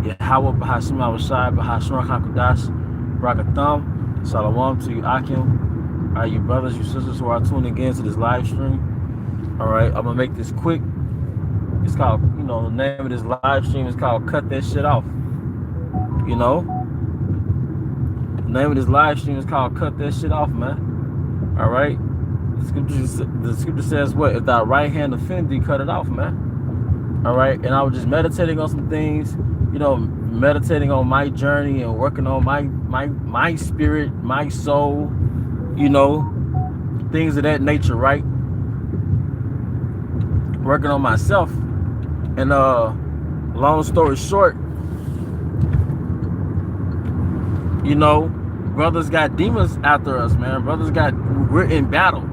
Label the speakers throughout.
Speaker 1: Yahweh Bahashim Awashai Bahashim Hakudash Brakatham. Shalom to you, Akim. All right, you brothers, you sisters who are tuning in to this live stream. All right, I'm gonna make this quick. It's called, the name of this live stream is called Cut That Shit Off. The name of this live stream is called Cut That Shit Off, man. All right. The scripture says what? If thy right hand offend thee, cut it off, man. All right. And I was just meditating on some things, meditating on my journey and working on my spirit, my soul, things of that nature, right? Working on myself. And long story short, brothers got demons after us, man. We're in battle.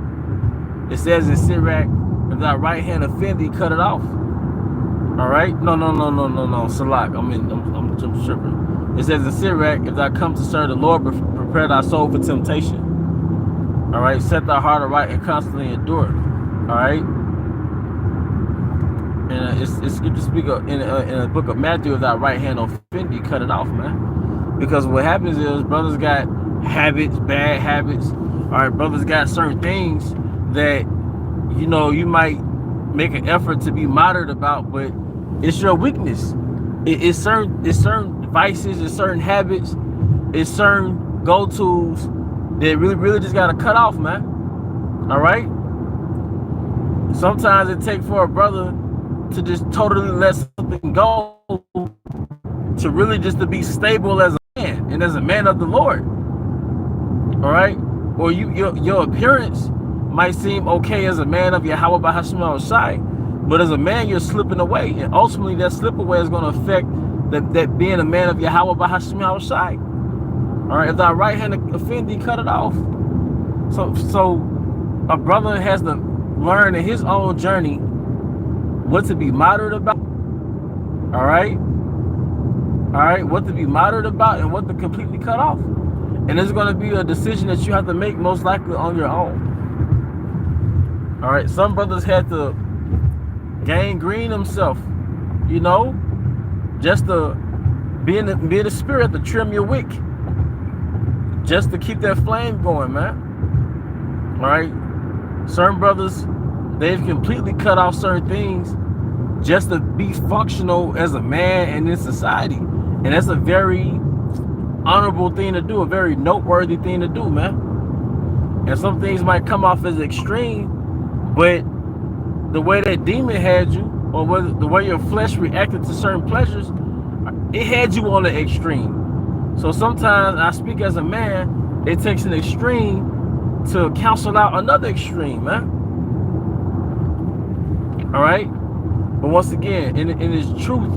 Speaker 1: It says in Sirach, if thy right hand offend thee, cut it off. All right? No. Salak, I'm tripping. It says in Sirach, if thou come to serve the Lord, prepare thy soul for temptation. All right? Set thy heart aright and constantly endure. All right? And it's good to speak in the book of Matthew, if thy right hand offend thee, cut it off, man. Because what happens is brothers got habits, bad habits. All right, brothers got certain things that, you might make an effort to be moderate about, but it's your weakness. It's certain vices, it's certain habits, it's certain go-tos that really just got to cut off, man. All right? Sometimes it takes for a brother to just totally let something go to really just to be stable as a man and as a man of the Lord. All right? Or your appearance might seem okay as a man of Yahweh Bahashim Shai, but as a man you're slipping away, and ultimately that slip away is going to affect that being a man of Yahweh Bahashim Shai. All right, if thy right hand offend thee, cut it off. So a brother has to learn in his own journey what to be moderate about. All right, what to be moderate about and what to completely cut off. And it's going to be a decision that you have to make most likely on your own. All right, some brothers had to gangrene themselves, just to be in the spirit, to trim your wick, just to keep that flame going, man. All right, certain brothers, they've completely cut off certain things just to be functional as a man and in society. And that's a very honorable thing to do, a very noteworthy thing to do, man. And some things might come off as extreme, but the way that demon had you, or the way your flesh reacted to certain pleasures, it had you on the extreme. So sometimes I speak as a man, it takes an extreme to cancel out another extreme, man. All right? But once again, in this truth,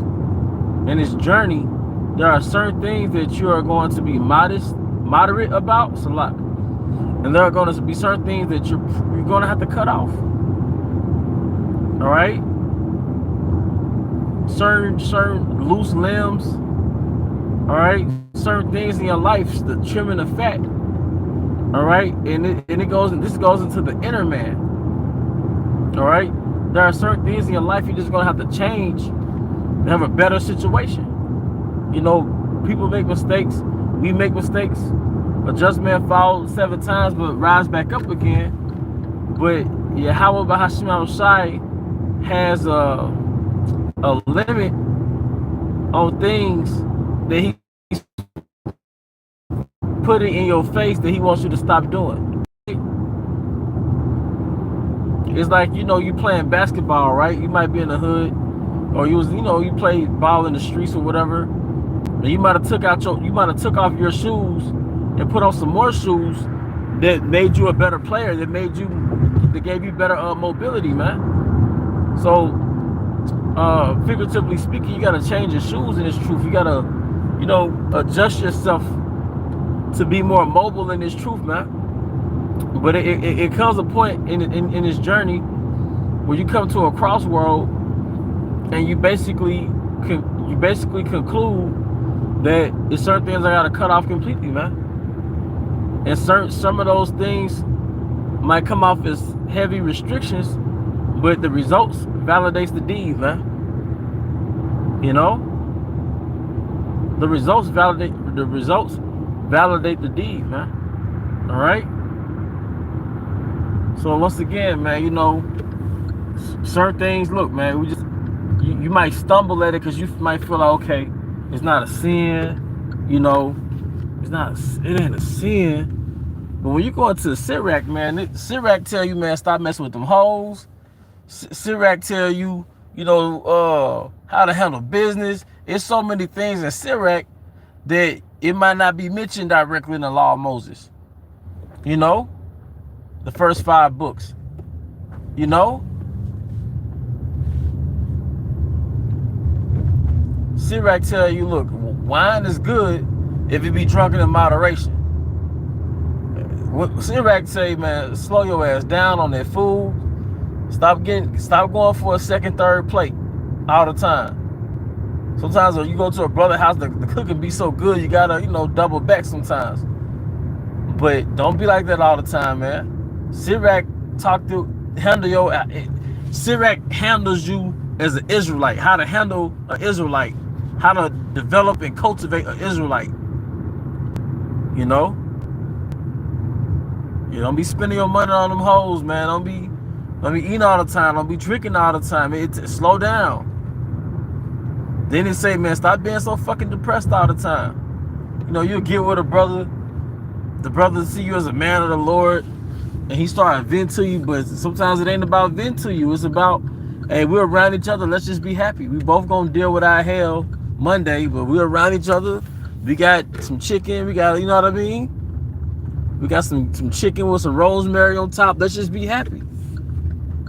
Speaker 1: in this journey, there are certain things that you are going to be moderate about, Salak. And there are going to be certain things that you're going to have to cut off. All right? Certain loose limbs. All right? Certain things in your life, the trimming the fat. All right? And this goes into the inner man. All right? There are certain things in your life you're just going to have to change to have a better situation. People make mistakes. We make mistakes. A just man falls 7 times but rise back up again. But Yahweh Bahashim Shai has a limit on things that he put it in your face that he wants you to stop doing. It's like, you playing basketball, right? You might be in the hood, or you play ball in the streets or whatever. And you might have took off your shoes and put on some more shoes that made you a better player, that gave you better mobility, man. So figuratively speaking, you gotta change your shoes in this truth. You gotta, adjust yourself to be more mobile in this truth, man. But it comes a point in this journey where you come to a crossroad and you basically conclude that there's certain things I gotta cut off completely, man. And some of those things might come off as heavy restrictions, but the results validates the deed, man. The results validate the deed, man. All right. So once again, man, you know, certain things. Look, man, you might stumble at it because you might feel like, okay, it's not a sin, you know, it ain't a sin. But when you go into the Sirach, man, Sirach tell you, man, stop messing with them hoes. Sirach tell you, you know, how to handle business. It's so many things in Sirach that it might not be mentioned directly in the law of Moses. You know, the first 5 books. You know, Sirach tell you, look, wine is good if it be drunken in moderation. Sirach say, man, slow your ass down on that food. Stop going for a second, third plate all the time. Sometimes when you go to a brother's house, the cooking be so good, you gotta, you know, double back sometimes. But don't be like that all the time, man. Sirach handles you as an Israelite, how to handle an Israelite, how to develop and cultivate an Israelite. You know? You don't be spending your money on them hoes, man. Don't be eating all the time. Don't be drinking all the time. Slow down. Then they say, man, stop being so fucking depressed all the time. You know, you'll get with a brother. The brother see you as a man of the Lord, and he start venting to you, but sometimes it ain't about venting to you. It's about, hey, we're around each other. Let's just be happy. We both gonna deal with our hell Monday, but we're around each other. We got some chicken. We got, you know what I mean? We got some chicken with some rosemary on top. Let's just be happy.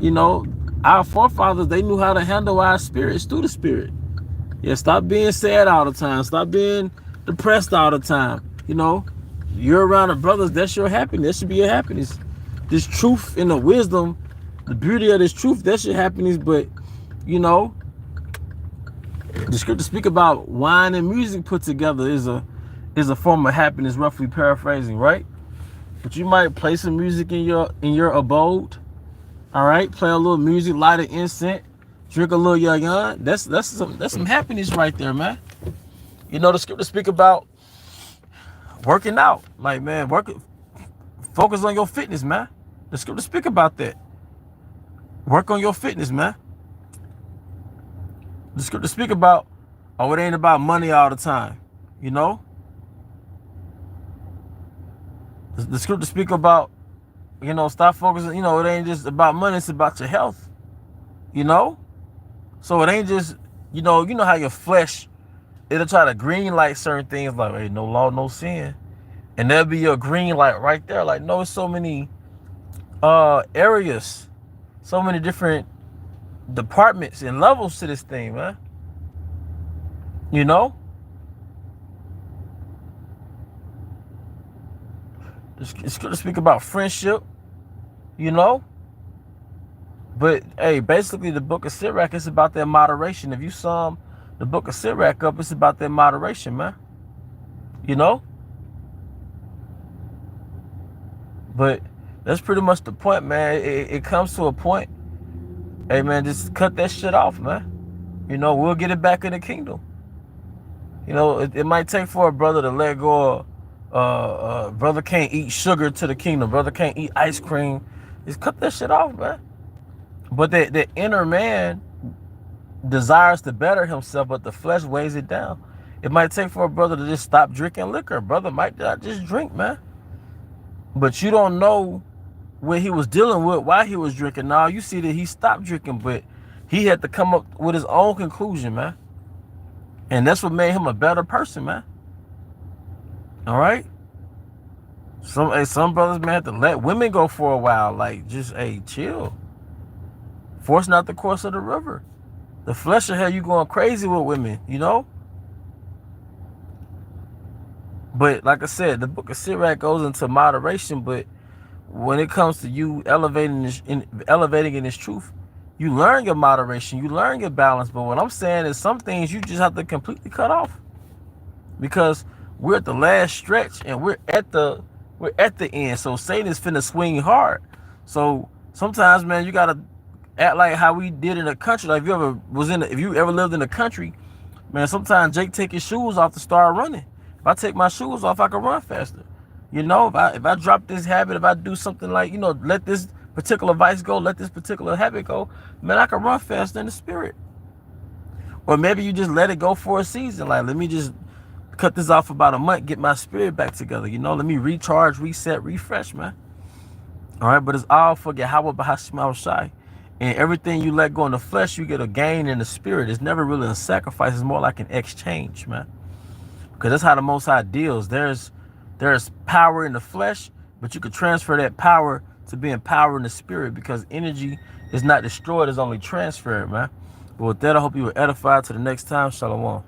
Speaker 1: You know, our forefathers, they knew how to handle our spirits through the spirit. Yeah, stop being sad all the time. Stop being depressed all the time. You know, you're around the brothers. That's your happiness. That should be your happiness. This truth and the wisdom, the beauty of this truth, that's your happiness. But, you know, the scripture speak about wine and music put together is a form of happiness, roughly paraphrasing, right? But you might play some music in your abode. All right, play a little music, light an incense, drink a little yayan. That's some happiness right there, man. You know, the scripture speak about working out. Like, man, focus on your fitness, man. The scripture speak about that. Work on your fitness, man. The scripture speak about, oh, it ain't about money all the time. You know? The scripture speak about, you know, stop focusing. You know, it ain't just about money. It's about your health. You know? So it ain't just, you know how your flesh, it'll try to green light certain things like, hey, no law, no sin. And there'll be your green light right there. Like, no, it's so many areas, so many different departments and levels to this thing, man. You know? It's good to speak about friendship, you know? But, hey, basically the book of Sirach is about that moderation. If you sum the book of Sirach up, it's about that moderation, man. You know? But that's pretty much the point, man. It comes to a point, hey, man, just cut that shit off, man. You know, we'll get it back in the kingdom. You know, it might take for a brother to let go of, brother can't eat sugar to the kingdom. Brother can't eat ice cream. Just cut that shit off, man. But the inner man desires to better himself, but the flesh weighs it down. It might take for a brother to just stop drinking liquor. Brother might not just drink, man. But you don't know what he was dealing with, why he was drinking. Now you see that he stopped drinking, but he had to come up with his own conclusion, man. And that's what made him a better person, man. All right? Some brothers, man, have to let women go for a while. Like, just, hey, chill. Force not the course of the river. The flesh will have you going crazy with women, you know? But like I said, the book of Sirach goes into moderation, but when it comes to you elevating in this truth, you learn your moderation, you learn your balance. But what I'm saying is some things you just have to completely cut off. Because we're at the last stretch and we're at the end. So Satan is finna swing hard. So sometimes, man, you gotta act like how we did in the country. Like if you ever lived in the country, Man, sometimes Jake take his shoes off to start running. If I take my shoes off, I can run faster. You know, if I drop this habit, if I do something like, you know, let this particular vice go, let this particular habit go, man, I can run faster in the spirit. Or maybe you just let it go for a season. Like, let me just cut this off for about a month, get my spirit back together. You know, let me recharge, reset, refresh, man. All right, but it's all for Yahweh Bahashim Shai. And everything you let go in the flesh, you get a gain in the spirit. It's never really a sacrifice. It's more like an exchange, man. Because that's how the Most High deals. There's power in the flesh, but you could transfer that power to being power in the spirit, because energy is not destroyed, it's only transferred, man. But with that, I hope you were edified. To the next time, Shalom.